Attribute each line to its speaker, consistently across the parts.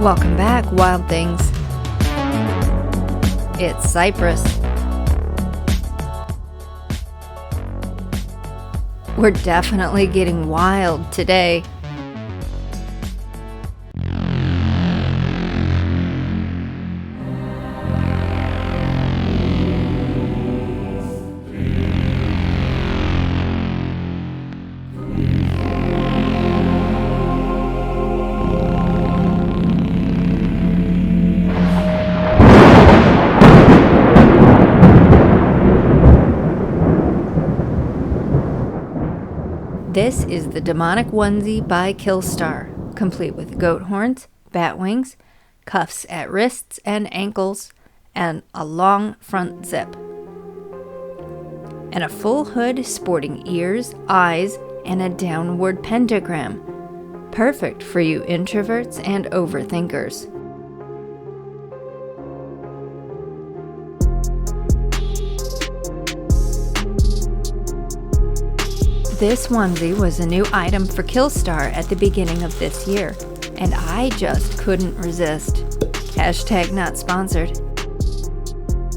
Speaker 1: Welcome back, wild things. It's Cypress. We're definitely getting wild today. This is the Demonic Onesie by Killstar, complete with goat horns, bat wings, cuffs at wrists and ankles, and a long front zip. And a full hood sporting ears, eyes, and a downward pentagram. Perfect for you introverts and overthinkers. This onesie was a new item for Killstar at the beginning of this year, and I just couldn't resist. Hashtag not sponsored.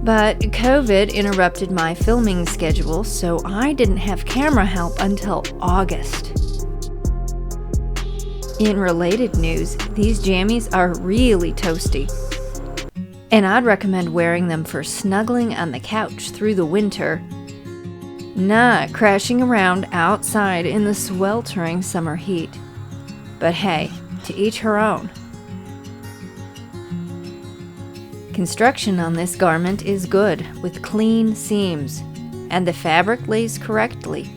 Speaker 1: But COVID interrupted my filming schedule, so I didn't have camera help until August. In related news, these jammies are really toasty, and I'd recommend wearing them for snuggling on the couch through the winter, not crashing around outside in the sweltering summer heat. But hey, to each her own. Construction on this garment is good, with clean seams, and the fabric lays correctly.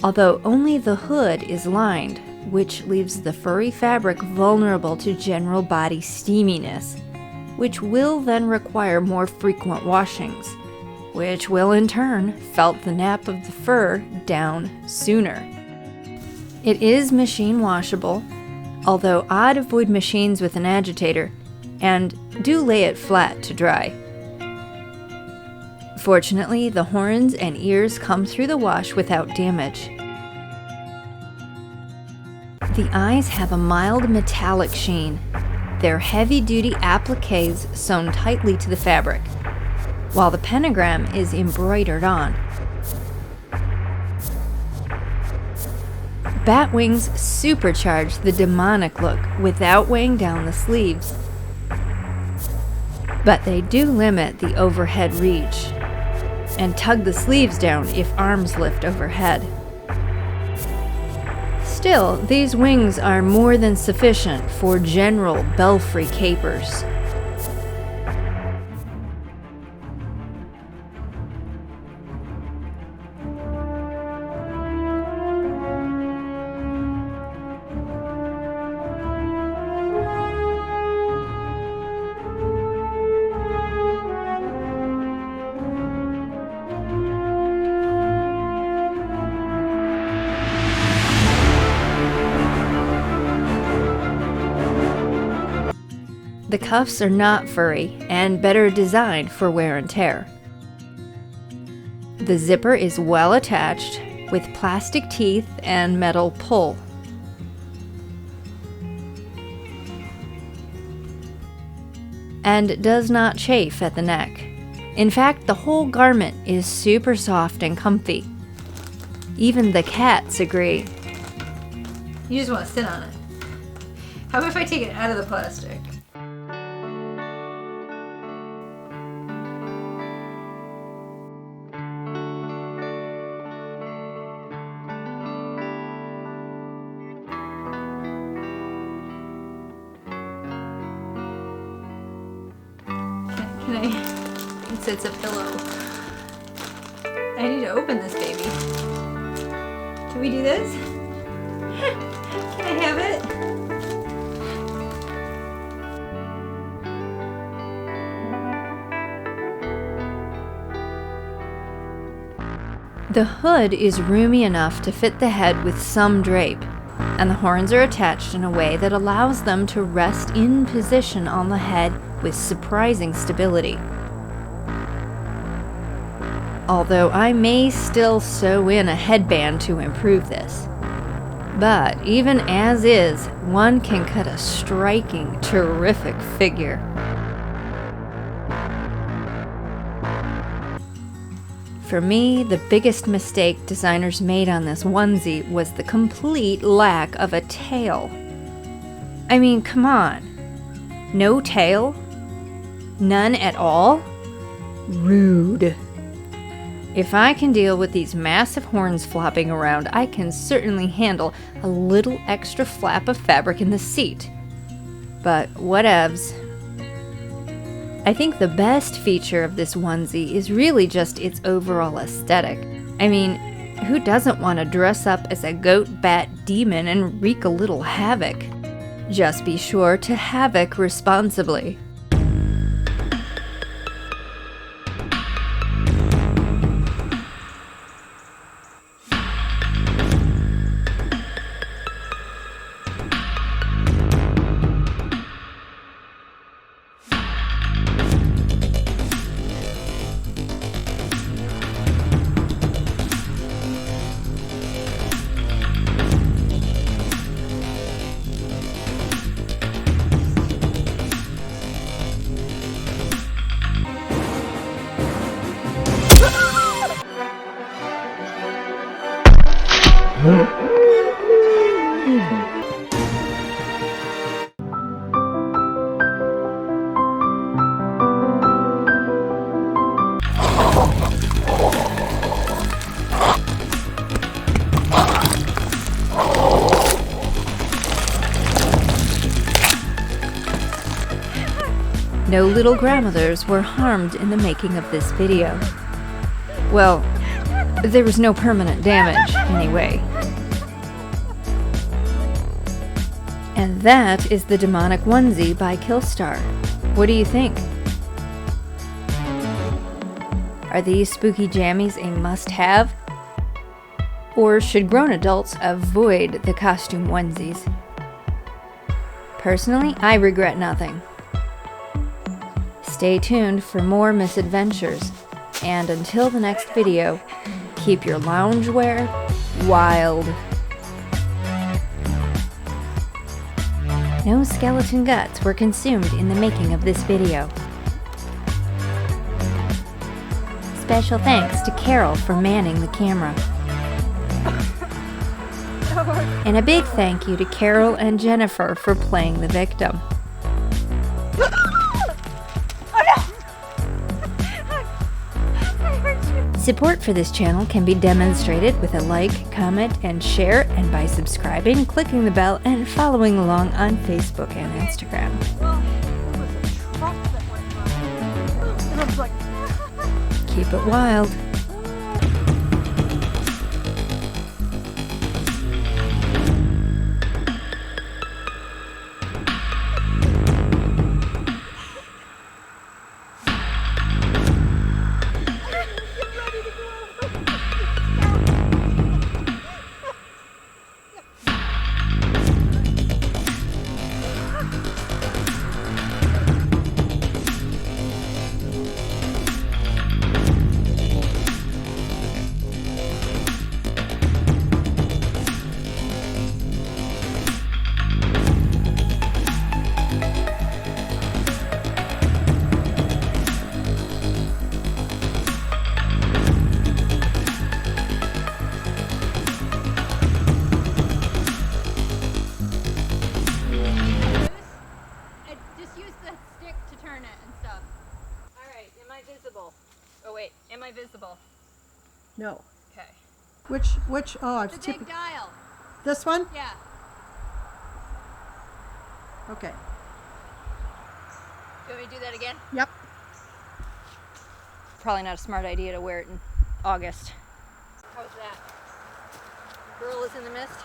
Speaker 1: Although only the hood is lined, which leaves the furry fabric vulnerable to general body steaminess, which will then require more frequent washings, which will in turn felt the nap of the fur down sooner. It is machine washable, although I'd avoid machines with an agitator, and do lay it flat to dry. Fortunately, the horns and ears come through the wash without damage. The eyes have a mild metallic sheen. They're heavy-duty appliques sewn tightly to the fabric, while the pentagram is embroidered on. Bat wings supercharge the demonic look without weighing down the sleeves, but they do limit the overhead reach and tug the sleeves down if arms lift overhead. Still, these wings are more than sufficient for general belfry capers. The cuffs are not furry and better designed for wear and tear. The zipper is well attached with plastic teeth and metal pull. And does not chafe at the neck. In fact, the whole garment is super soft and comfy. Even the cats agree. You just want to sit on it. How about if I take it out of the plastic? It's a pillow. I need to open this baby. Can we do this? Can I have it? The hood is roomy enough to fit the head with some drape, and the horns are attached in a way that allows them to rest in position on the head with surprising stability. Although I may still sew in a headband to improve this. But even as is, one can cut a striking, terrific figure. For me, the biggest mistake designers made on this onesie was the complete lack of a tail. I mean, come on. No tail? None at all? Rude. If I can deal with these massive horns flopping around, I can certainly handle a little extra flap of fabric in the seat. But whatevs. I think the best feature of this onesie is really just its overall aesthetic. I mean, who doesn't want to dress up as a goat bat demon and wreak a little havoc? Just be sure to havoc responsibly. No little grandmothers were harmed in the making of this video. Well, there was no permanent damage, anyway. And that is the Demonic Onesie by Killstar. What do you think? Are these spooky jammies a must-have? Or should grown adults avoid the costume onesies? Personally, I regret nothing. Stay tuned for more misadventures, and until the next video, keep your loungewear wild. No skeleton guts were consumed in the making of this video. Special thanks to Carol for manning the camera. And a big thank you to Carol and Jennifer for playing the victim. Support for this channel can be demonstrated with a like, comment, and share, and by subscribing, clicking the bell, and following along on Facebook and Instagram. Keep it wild.
Speaker 2: Visible.
Speaker 3: No.
Speaker 2: Okay.
Speaker 3: Which, oh, I've
Speaker 2: The big dial.
Speaker 3: This one?
Speaker 2: Yeah.
Speaker 3: Okay.
Speaker 2: You want me to do that again?
Speaker 3: Yep.
Speaker 1: Probably not a smart idea to wear it in August.
Speaker 2: How's that? Girl is in the mist.